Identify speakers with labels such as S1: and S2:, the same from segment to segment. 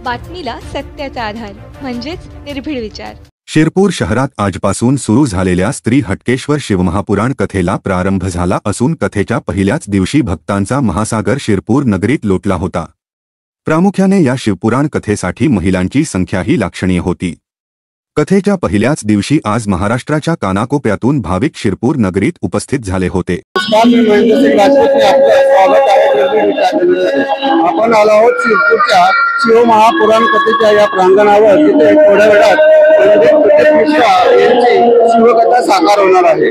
S1: बातमीला सत्याचा आधार म्हणजेच निर्भीड विचार।
S2: शिरपूर शहरात आजपासून सुरू झालेल्या स्त्री हटकेश्वर शिवमहापुराण कथेला प्रारंभ झाला असून कथेच्या पहिल्याच दिवशी भक्तांचा महासागर शिरपूर नगरीत लोटला होता। प्रामुख्याने या शिवपुराण कथेसाठी महिलांची संख्याही लक्षणीय होती। कथेच्या पहिल्याच दिवशी आज महाराष्ट्राच्या कानाकोपऱ्यातून भाविक शिरपूर नगरीत उपस्थित झाले होते।
S3: आपण आलो आहोत शिरपूरच्या शिवमहापुराण कथेच्या या प्रांगणावर, जिथे थोड्या वेळात पंडित मिश्रा यांची शिवकथा साकार होणार आहे।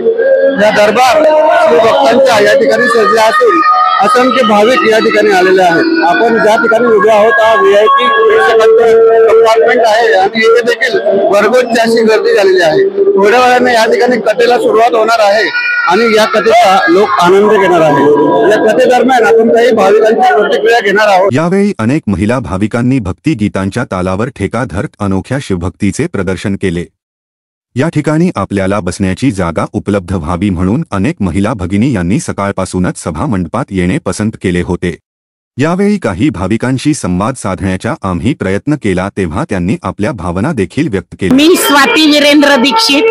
S3: या दरबार शिवभक्तांच्या या ठिकाणी सजल्या असून असंख्य भाविक या ठिकाणी आलेले आहेत। आपण ज्या ठिकाणी उभे आहोत हा VIP कंपार्टमेंट आहे आणि इथे देखील भरगच्च अशी गर्दी झालेली आहे। थोड्या वेळाने या ठिकाणी कथेला सुरुवात होणार आहे आणि या कथेचा लोक आनंद घेणार आहे। या कथेदरम्यान आपण काही भाविकांची प्रतिक्रिया घेणार आहोत।
S2: यावेळी अनेक महिला भाविकांनी भक्ती गीतांच्या तालावर ठेका धरत अनोख्या शिवभक्तीचे प्रदर्शन केले। या ठिकाणी आपल्याला बसण्याची जागा उपलब्ध व्हावी म्हणून अनेक महिला भगिनी यांनी सकाळपासूनच सभा मंडपात येणे पसंत केले होते। यावेळी काही भाविकांशी संवाद साधण्याचा आम्ही प्रयत्न केला तेव्हा त्यांनी आपल्या भावना देखील व्यक्त केल्या।
S4: मी स्वाती वीरेंद्र दीक्षित,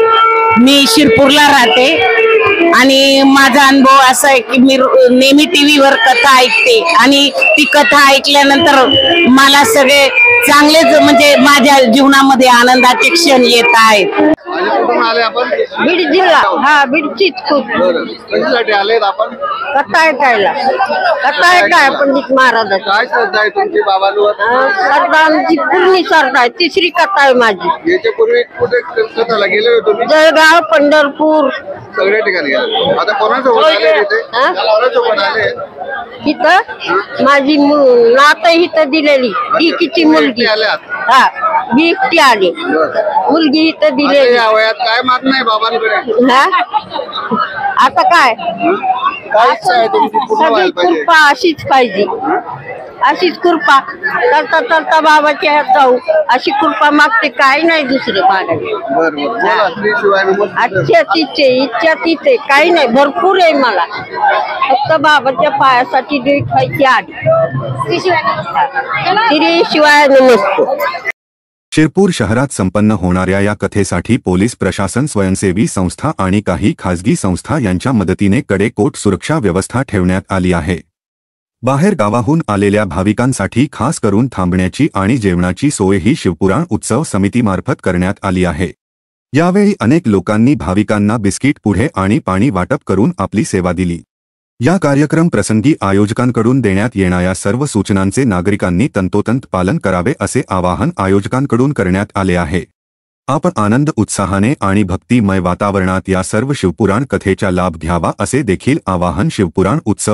S4: मी शिरपूरला राहते आणि माझा अनुभव असा आहे की मी नेहमी टीव्हीवर कथा ऐकते आणि ती कथा ऐकल्यानंतर मला सगळे चांगलेच म्हणजे माझ्या जीवनामध्ये आनंदाचे क्षण येत आहेत।
S3: कुठून आले आपण?
S5: बीड जिल्हा। हा, बीडचीच खूप।
S3: कशासाठी आलेत आपण?
S5: कथा ऐकायला। कथा ऐकाय पंडित महाराजांची।
S3: काय श्रद्धा आहे तुमची बाबांवर?
S5: श्रद्धा आमची पूर्ण श्रद्धा आहे। तिसरी कथा आहे माझी।
S3: याच्या पूर्वी कुठे कथाला गेले होते तुम्ही?
S5: जळगाव, पंढरपूर,
S3: सगळ्या ठिकाणी गेले। आता कोणासोबत आले तिथे? कोणासोबत आले?
S5: इथं माझी नात इथं दिलेली इकीची मुलगी। हा, मी एकटी आली। मुलगी इथं दिलेली।
S3: या वयात काय मागणं आहे बाबांकडे?
S5: हा, आता काय
S3: इच्छा आहे तुमची पूर्ण व्हायला पाहिजे?
S5: कृपा अशीच पाहिजे, अशीच कृपा। चलता चलता बाबाच्या ह्यात जाऊ अशी कृपा मागते, काही नाही दुसरं मागायचं। अच्छा तिचे इच्छा तिचे काही नाही, भरपूर आहे मला। फक्त बाबाच्या पायासाठी देठ व्हायची आधी। श्री शिवाय नमस्ते।
S2: शिरपूर शहरात संपन्न होणाऱ्या या कथेसाठी पोलीस प्रशासन, स्वयंसेवी संस्था आणि काही खासगी संस्था यांच्या मदतीने कडेकोट सुरक्षा व्यवस्था ठेवण्यात आली आहे। बाहेर गावाहून आलेल्या भाविकांसाठी खास करून थांबण्याची आणि जेवणाची सोयही शिवपुराण उत्सव समितीमार्फत करण्यात आली आहे। यावेळी अनेक लोकांनी भाविकांना बिस्किट, पुढे आणि पाणी वाटप करून आपली सेवा दिली। या कार्यक्रम प्रसंगी आयोजकांकडून देण्यात येणाऱ्या सर्व सूचनांचे नागरिकांनी तंतोतंत पालन करावे असे आवाहन आयोजकांकडून करण्यात आले आहे। आपण आनंद, उत्साहाने आणि भक्तिमय वातावरणात या सर्व शिवपुराण कथेचा लाभ घ्यावा असे देखील आवाहन शिवपुराण उत्सव